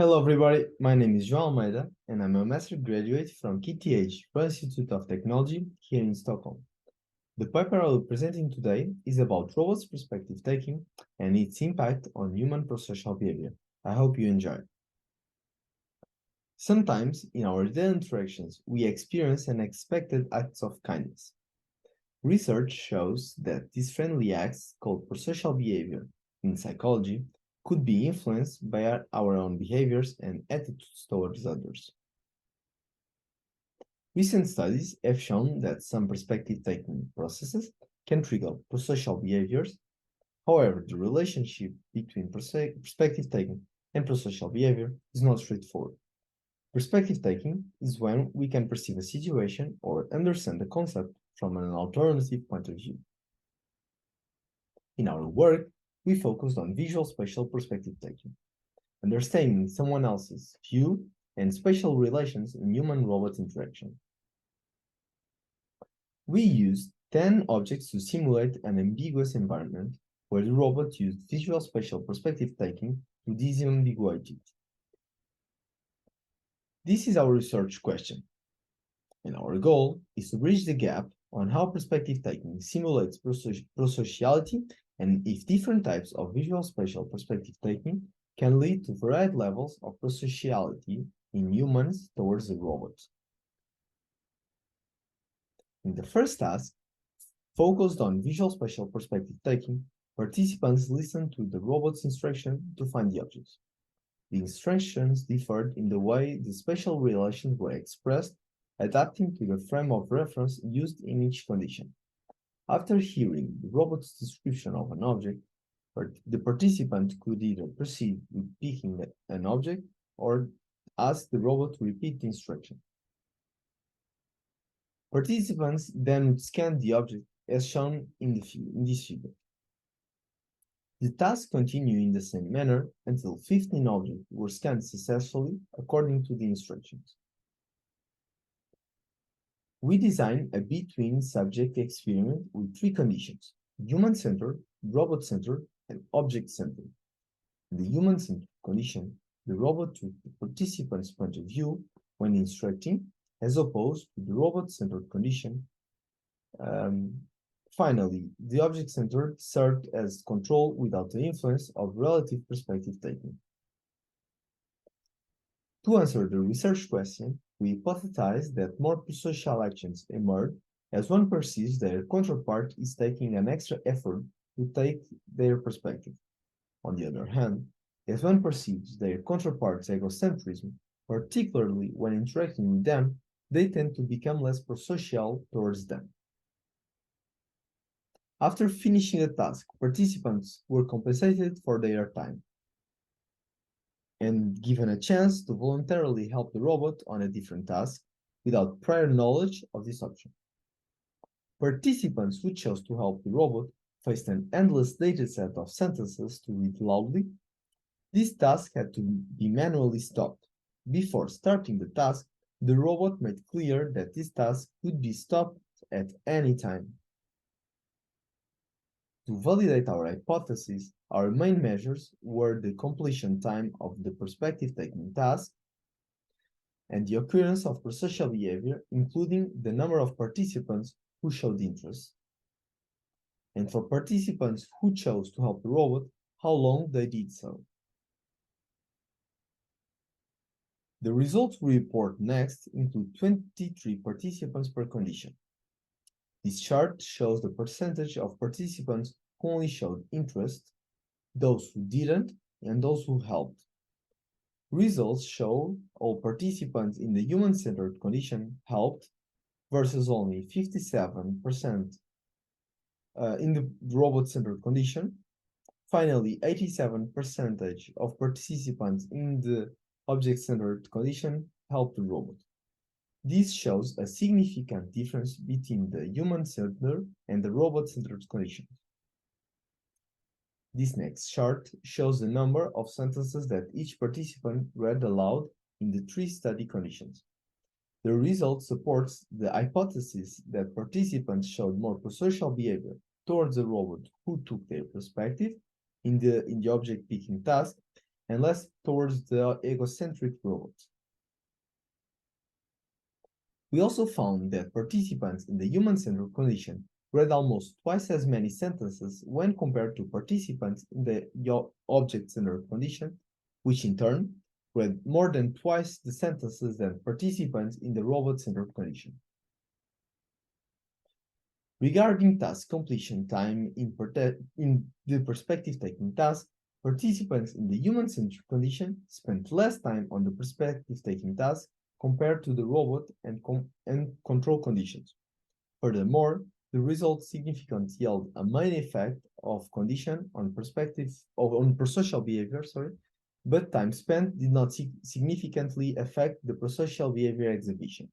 Hello everybody, my name is João Almeida and I'm a master graduate from KTH, Royal Institute of Technology here in Stockholm. The paper I will be presenting today is about robots' perspective taking and its impact on human prosocial behavior. I hope you enjoy. Sometimes in our daily interactions, we experience unexpected acts of kindness. Research shows that these friendly acts, called prosocial behavior in psychology, could be influenced by our own behaviors and attitudes towards others. Recent studies have shown that some perspective-taking processes can trigger prosocial behaviors. However, the relationship between perspective-taking and prosocial behavior is not straightforward. Perspective-taking is when we can perceive a situation or understand a concept from an alternative point of view. In our work, we focused on visuospatial perspective-taking, understanding someone else's view and spatial relations in human-robot interaction. We used 10 objects to simulate an ambiguous environment where the robot used visuospatial perspective-taking to disambiguate it. This is our research question, and our goal is to bridge the gap on how perspective-taking simulates prosociality and if different types of visuospatial perspective-taking can lead to varied levels of prosociality in humans towards the robot. In the first task, focused on visuospatial perspective-taking, participants listened to the robot's instruction to find the objects. The instructions differed in the way the spatial relations were expressed, adapting to the frame of reference used in each condition. After hearing the robot's description of an object, the participant could either proceed with picking an object or ask the robot to repeat the instruction. Participants then scanned the object as shown in this figure. The task continued in the same manner until 15 objects were scanned successfully according to the instructions. We designed a between-subject experiment with 3 conditions: human-centered, robot-centered, and object-centered. In the human-centered condition, the robot took the participant's point of view when instructing, as opposed to the robot-centered condition. Finally, the object-centered served as control without the influence of relative perspective-taking. To answer the research question, we hypothesized that more prosocial actions emerge as one perceives their counterpart is taking an extra effort to take their perspective. On the other hand, as one perceives their counterpart's egocentrism, particularly when interacting with them, they tend to become less prosocial towards them. After finishing the task, participants were compensated for their time and given a chance to voluntarily help the robot on a different task without prior knowledge of this option. Participants who chose to help the robot faced an endless dataset of sentences to read loudly. This task had to be manually stopped. Before starting the task, the robot made clear that this task could be stopped at any time. To validate our hypothesis, our main measures were the completion time of the perspective-taking task and the occurrence of prosocial behavior, including the number of participants who showed interest. And for participants who chose to help the robot, how long they did so. The results we report next include 23 participants per condition. This chart shows the percentage of participants who only showed interest, those who didn't, and those who helped. Results show all participants in the human-centered condition helped versus only 57% in the robot-centered condition. Finally, 87% of participants in the object-centered condition helped the robot. This shows a significant difference between the human-centered and the robot-centered conditions. This next chart shows the number of sentences that each participant read aloud in the 3 study conditions. The result supports the hypothesis that participants showed more prosocial behavior towards the robot who took their perspective in the object-picking task, and less towards the egocentric robot. We also found that participants in the human-centered condition read almost twice as many sentences when compared to participants in the object-centered condition, which in turn read more than twice the sentences than participants in the robot-centered condition. Regarding task completion time in the perspective-taking task, participants in the human-centered condition spent less time on the perspective-taking task compared to the robot and control conditions. Furthermore, the results significantly yield a main effect of condition on prosocial behavior, but time spent did not significantly affect the prosocial behavior exhibition.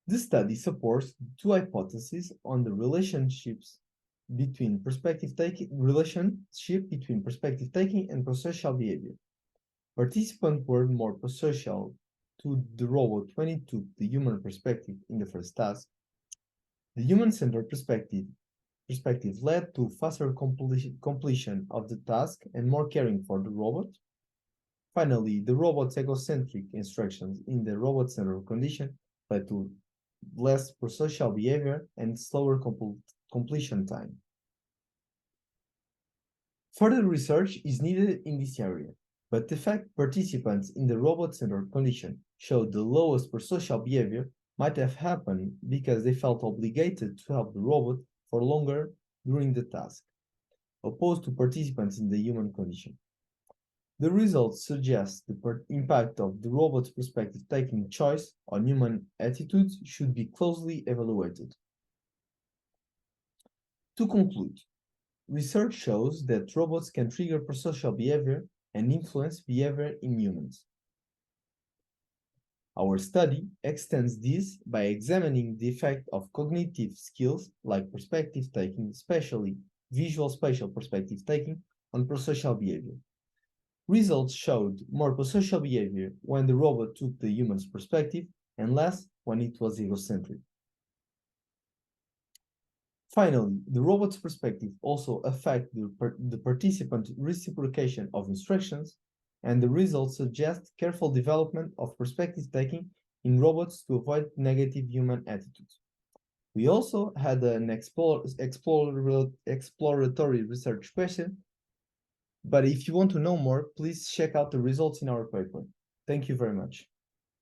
This study supports two hypotheses on the relationship between perspective-taking and prosocial behavior. Participants were more prosocial to the robot when it took the human perspective in the first task. The human-centered perspective led to faster completion of the task and more caring for the robot. Finally, the robot's egocentric instructions in the robot-centered condition led to less prosocial behavior and slower completion time. Further research is needed in this area, but the fact participants in the robot-centered condition showed the lowest prosocial behavior might have happened because they felt obligated to help the robot for longer during the task, opposed to participants in the human condition. The results suggest the impact of the robot's perspective-taking choice on human attitudes should be closely evaluated. To conclude, research shows that robots can trigger prosocial behavior and influence behavior in humans. Our study extends this by examining the effect of cognitive skills like perspective-taking, especially visuospatial perspective-taking, on prosocial behavior. Results showed more prosocial behavior when the robot took the human's perspective and less when it was egocentric. Finally, the robot's perspective also affects the participant reciprocation of instructions, and the results suggest careful development of perspective-taking in robots to avoid negative human attitudes. We also had an exploratory research question, but if you want to know more, please check out the results in our paper. Thank you very much.